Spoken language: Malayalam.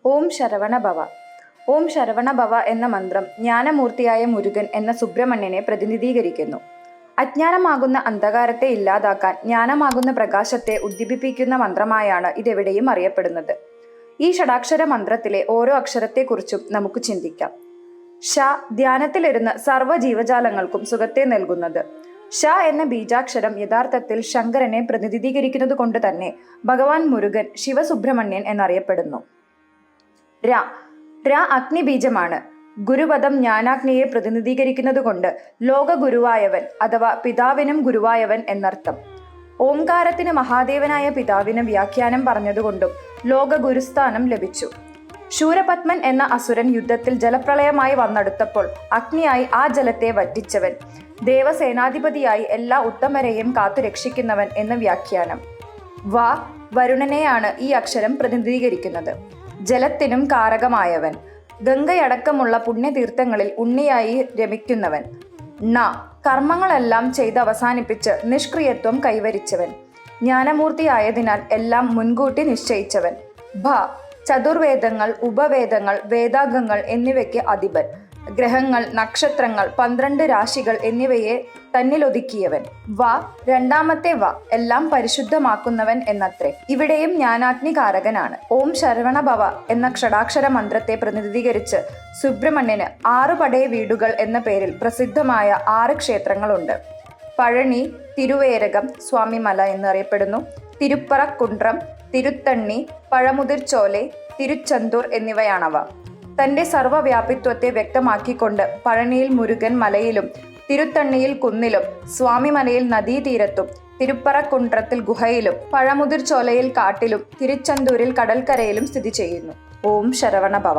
ഓം ശരവണഭവ. ഓം ശരവണഭവ എന്ന മന്ത്രം ജ്ഞാനമൂർത്തിയായ മുരുകൻ എന്ന സുബ്രഹ്മണ്യനെ പ്രതിനിധീകരിക്കുന്നു. അജ്ഞാനമാകുന്ന അന്ധകാരത്തെ ഇല്ലാതാക്കാൻ ജ്ഞാനമാകുന്ന പ്രകാശത്തെ ഉദ്ദീപിപ്പിക്കുന്ന മന്ത്രമായാണ് ഇതെവിടെയും അറിയപ്പെടുന്നത്. ഈ ഷടാക്ഷര മന്ത്രത്തിലെ ഓരോ അക്ഷരത്തെക്കുറിച്ചും നമുക്ക് ചിന്തിക്കാം. ഷ ധ്യാനത്തിലിരുന്ന് സർവ്വ ജീവജാലങ്ങൾക്കും സുഖത്തെ നൽകുന്നത്. ഷ എന്ന ബീജാക്ഷരം യഥാർത്ഥത്തിൽ ശങ്കരനെ പ്രതിനിധീകരിക്കുന്നത് കൊണ്ട് തന്നെ ഭഗവാൻ മുരുകൻ ശിവസുബ്രഹ്മണ്യൻ എന്നറിയപ്പെടുന്നു. ര ര അഗ്നിബീജമാണ്. ഗുരുപദം ജ്ഞാനാഗ്നിയെ പ്രതിനിധീകരിക്കുന്നത് കൊണ്ട് ലോകഗുരുവായവൻ അഥവാ പിതാവിനും ഗുരുവായവൻ എന്നർത്ഥം. ഓംകാരത്തിന് മഹാദേവനായ പിതാവിന് വ്യാഖ്യാനം പറഞ്ഞതുകൊണ്ടും ലോകഗുരുസ്ഥാനം ലഭിച്ചു. ശൂരപത്മൻ എന്ന അസുരൻ യുദ്ധത്തിൽ ജലപ്രളയമായി വന്നെടുത്തപ്പോൾ അഗ്നിയായി ആ ജലത്തെ വറ്റിച്ചവൻ, ദേവസേനാധിപതിയായി എല്ലാ ഉത്തമരെയും കാത്തു രക്ഷിക്കുന്നവൻ എന്ന് വ്യാഖ്യാനം. വ വരുണനെയാണ് ഈ അക്ഷരം പ്രതിനിധീകരിക്കുന്നത്. ജലത്തിനും കാരകമായവൻ, ഗംഗയടക്കമുള്ള പുണ്യതീർത്ഥങ്ങളിൽ ഉണ്ണിയായി രമിക്കുന്നവൻ. ണ കർമ്മങ്ങളെല്ലാം ചെയ്ത് അവസാനിപ്പിച്ച് നിഷ്ക്രിയത്വം കൈവരിച്ചവൻ, ജ്ഞാനമൂർത്തിയായതിനാൽ എല്ലാം മുൻകൂട്ടി നിശ്ചയിച്ചവൻ. ഭ ചതുർവേദങ്ങൾ, ഉപവേദങ്ങൾ, വേദാംഗങ്ങൾ എന്നിവയ്ക്ക് അധിപൻ, ഗ്രഹങ്ങൾ, നക്ഷത്രങ്ങൾ, 12 രാശികൾ എന്നിവയെ തന്നിലൊതുക്കിയവൻ. വ രണ്ടാമത്തെ വ എല്ലാം പരിശുദ്ധമാക്കുന്നവൻ എന്നത്രേ. ഇവിടെയും ജ്ഞാനാഗ്നികാരകനാണ്. ഓം ശരവണഭവ എന്ന ഷടാക്ഷര മന്ത്രത്തെ പ്രതിനിധീകരിച്ച് സുബ്രഹ്മണ്യന് 6 പടേ വീടുകൾ എന്ന പേരിൽ പ്രസിദ്ധമായ 6 ക്ഷേത്രങ്ങളുണ്ട്. പഴനി, തിരുവേരകം, സ്വാമിമല എന്നറിയപ്പെടുന്നു, തിരുപ്പറക്കുണ്ട്രം, തിരുത്തണ്ണി, പഴമുതിർച്ചോലെ, തിരുച്ചെന്തൂർ എന്നിവയാണവ. തന്റെ സർവ്വവ്യാപിത്വത്തെ വ്യക്തമാക്കിക്കൊണ്ട് പഴനിയിൽ മുരുകൻ മലയിലും, തിരുത്തണ്ണിയിൽ കുന്നിലും, സ്വാമിമലയിൽ നദീതീരത്തും, തിരുപ്പറക്കുണ്ട്രത്തിൽ ഗുഹയിലും, പഴമുതിർച്ചോലയിൽ കാട്ടിലും, തിരുച്ചെന്തൂരിൽ കടൽക്കരയിലും സ്ഥിതി ചെയ്യുന്നു. ഓം ശരവണഭവ.